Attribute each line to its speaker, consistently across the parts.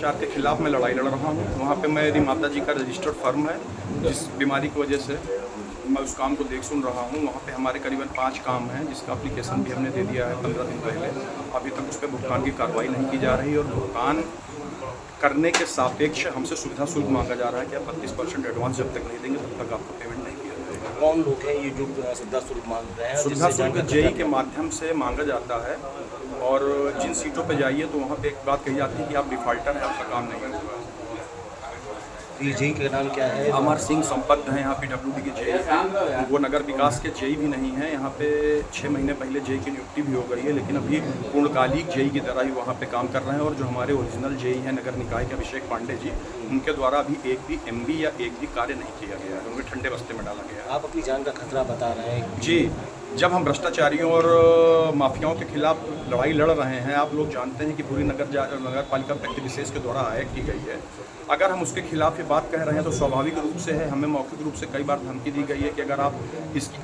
Speaker 1: भ्रष्टाचार के खिलाफ मैं लड़ाई लड़ रहा हूँ। वहाँ पे मेरी माता जी का रजिस्टर्ड फर्म है, जिस बीमारी की वजह से मैं उस काम को देख सुन रहा हूँ। वहाँ पे हमारे करीबन 5 काम हैं, जिसका एप्लीकेशन भी हमने दे दिया है 15 दिन पहले। अभी तक उस पर भुगतान की कार्रवाई नहीं की जा रही और भुगतान करने के सापेक्ष हमसे सुविधा शुल्क मांगा जा रहा है कि आप 32% एडवांस जब तक नहीं देंगे तब तक आपको पेमेंट नहीं किया जाएगा।
Speaker 2: कौन लोग हैं ये जो सुविधा शुल्क मांग रहे हैं?
Speaker 1: सुविधा शुल्क जेई के माध्यम से मांगा जाता है और जिन सीटों पे जाइए तो वहाँ पे एक बात कही जाती है कि आप डिफाल्टर हैं, आपका काम नहीं होगा।
Speaker 2: जेई का नाम क्या है?
Speaker 1: अमर सिंह संपत हैं, यहाँ PWD के जेई हैं। वो नगर विकास के जेई भी नहीं हैं। यहाँ पे 6 महीने पहले जेई की नियुक्ति भी हो गई है, लेकिन अभी पूर्णकालिक जेई की तरह ही वहाँ पे काम कर रहे हैं। और जो हमारे ओरिजिनल जेई हैं नगर निकाय के अभिषेक पांडे जी, उनके द्वारा अभी एक भी MB या एक भी कार्य नहीं किया गया है, उन्हें ठंडे बस्ते में डाला गया है।
Speaker 2: आप अपनी जान का खतरा बता रहे हैं
Speaker 1: जी, जब हम भ्रष्टाचारियों और माफियाओं के खिलाफ लड़ाई लड़ रहे हैं, आप लोग जानते हैं कि पूरी नगर पालिका व्यक्ति विशेष के द्वारा आयोग की गई है। अगर हम उसके खिलाफ ये बात कह रहे हैं तो स्वाभाविक रूप से है, हमें मौखिक रूप से कई बार धमकी दी गई है कि अगर आप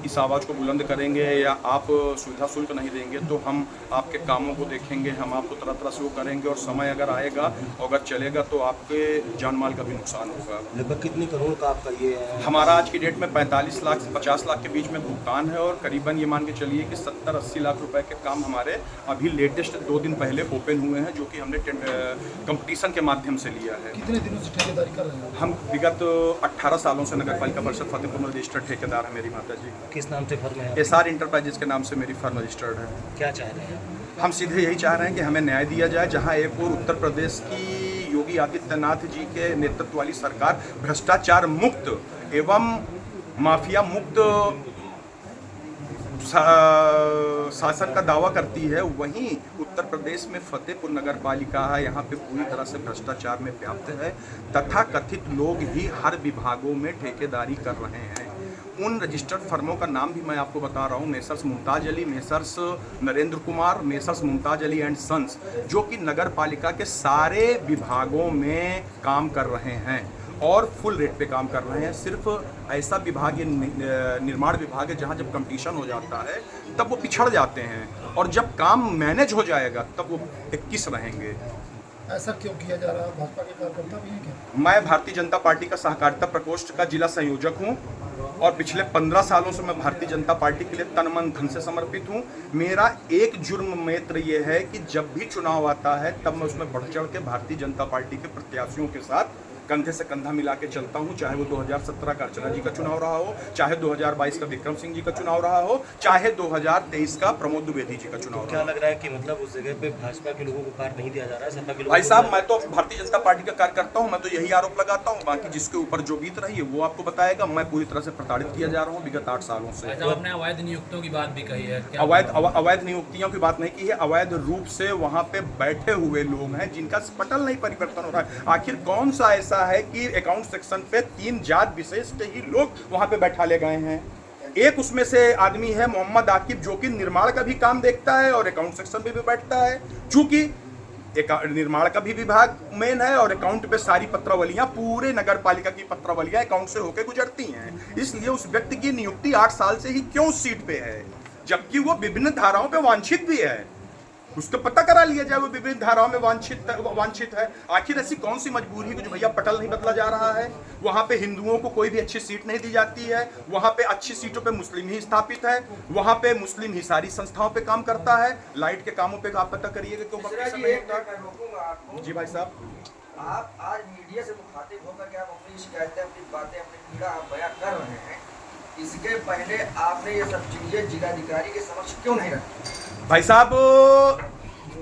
Speaker 1: इस आवाज़ को बुलंद करेंगे या आप सुविधा शुल्क नहीं देंगे तो हम आपके कामों को देखेंगे, हम आपको तरह तरह से वो करेंगे और समय अगर आएगा और अगर चलेगा तो आपके जान माल का भी नुकसान होगा।
Speaker 2: लगभग कितनी करोड़ का आपका ये है?
Speaker 1: हमारा आज की डेट में 45 लाख से 50 लाख के बीच में भुगतान है और करीबन ये मान के चलिए कि 70-80 लाख रुपए के काम हमारे अभी लेटेस्ट 2 दिन पहले ओपन हुए हैं, जो कि हमने कंपटीशन के माध्यम से लिया है।
Speaker 3: कितने दिनों से ठेकेदारी कर रहे हैं?
Speaker 1: हम विगत 18 सालों से नगर पालिका परिषद फतेहपुर में रजिस्टर्ड ठेकेदार है मेरी माता जी।
Speaker 2: किस नाम से फर्म है?
Speaker 1: SR इंटरप्राइजेज के नाम से मेरी फर्म रजिस्टर्ड है।
Speaker 2: क्या चाह रहे हैं?
Speaker 1: हम सीधे यही चाह रहे हैं कि हमें न्याय दिया जाए। जहां एक और उत्तर प्रदेश की योगी आदित्यनाथ जी के नेतृत्व वाली सरकार भ्रष्टाचार मुक्त एवं माफिया मुक्त शासन का दावा करती है, वहीं उत्तर प्रदेश में फतेहपुर नगर पालिका है, यहाँ पे पूरी तरह से भ्रष्टाचार में व्याप्त है। तथा कथित लोग ही हर विभागों में ठेकेदारी कर रहे हैं। उन रजिस्टर्ड फर्मों का नाम भी मैं आपको बता रहा हूँ, Messrs Mumtaz Ali, Messrs Narendra Kumar, Messrs Mumtaz Ali and sons, जो कि नगर पालिका के सारे विभागों में काम कर रहे हैं और फुल रेट पे काम कर रहे हैं। सिर्फ ऐसा विभाग, ये निर्माण विभाग है, जहाँ जब कंपटीशन हो जाता है तब वो पिछड़ जाते हैं और जब काम मैनेज हो जाएगा तब वो 21 रहेंगे।
Speaker 3: ऐसा क्यों किया जा रहा है? भाजपा के कार्यकर्ता भी हैं क्या?
Speaker 1: मैं भारतीय जनता पार्टी का सहकारिता प्रकोष्ठ का जिला संयोजक हूं और पिछले 15 सालों से मैं भारतीय जनता पार्टी के लिए तन मन धन से समर्पित हूं। मेरा एक जुर्म मात्र ये है कि जब भी चुनाव आता है तब मैं उसमें बढ़ चढ़ के भारतीय जनता पार्टी के प्रत्याशियों के साथ कंधे से कंधा मिला के चलता हूं। चाहे वो 2017 का अर्चना जी का चुनाव रहा हो, चाहे 2022 का विक्रम सिंह जी का चुनाव रहा हो, चाहे 2023 का प्रमोद द्विवेदी जी का चुनाव
Speaker 2: क्या लग रहा है कि मतलब उस जगह पे भाजपा के लोगों को कार्य नहीं दिया जा रहा है? सपा के लोगों
Speaker 1: भाई साहब, मैं तो भारतीय जनता पार्टी का कार्यकर्ता हूं, मैं तो यही आरोप लगाता हूं। बाकी जिसके ऊपर जो बीत रही है वो आपको बताएगा। मैं पूरी तरह से प्रताड़ित किया जा रहा हूं विगत 8 सालों से।
Speaker 4: आपने अवैध नियुक्तियों की बात भी कही है।
Speaker 1: अवैध नियुक्तियों की बात नहीं की है, अवैध रूप से वहां पे बैठे हुए लोग हैं जिनका पटल नहीं परिवर्तन हो रहा है। आखिर कौन सा ऐसा है कि अकाउंट सेक्शन पे 3 जात विशेष के ही लोग वहां पे बैठा ले गए हैं? एक उसमें से आदमी है मोहम्मद आकिब, जो कि निर्माण का भी काम देखता है और अकाउंट सेक्शन पे भी बैठता है। चूंकि निर्माण का भी विभाग मेन है और अकाउंट पे सारी पत्रावलियां, पूरे नगर पालिका की पत्रावलियां अकाउंट से होकर गुजरती हैं। इसलिए उस व्यक्ति की नियुक्ति 8 साल से ही क्यों सीट पे है, जबकि वो विभिन्न धाराओं पे वांछित भी है? उसको पता करा लिया जाए वो विभिन्न धाराओं में वांछित है। आखिर ऐसी कौन सी मजबूरी है कि जो भैया पटल नहीं बदला जा रहा है? वहां पे हिंदुओं को कोई भी अच्छी सीट नहीं दी जाती है, वहां पे अच्छी सीटों पे मुस्लिम ही स्थापित है, वहां पे मुस्लिम ही सारी संस्थाओं पे काम करता है। लाइट के कामों पे आप पता करिएगा क्यों जी भाई साहब।
Speaker 5: आप आज मीडिया से मुखातिब होकर के आप अपनी शिकायतें, अपनी बातें, अपनी पीड़ा आप बयां कर रहे हैं, इसके पहले आपने ये सब चीजें जिलाधिकारी के समक्ष क्यों नहीं रखी?
Speaker 1: भाई साहब,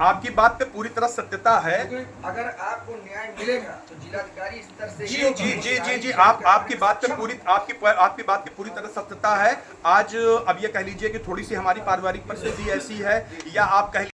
Speaker 1: आपकी बात पे पूरी तरह सत्यता है।
Speaker 5: अगर आपको न्याय मिलेगा तो जिलाधिकारी स्तर से
Speaker 1: जी आपकी बात पे पूरी तरह सत्यता है। आज अब ये कह लीजिए कि थोड़ी सी हमारी पारिवारिक परिस्थिति ऐसी है, या आप कह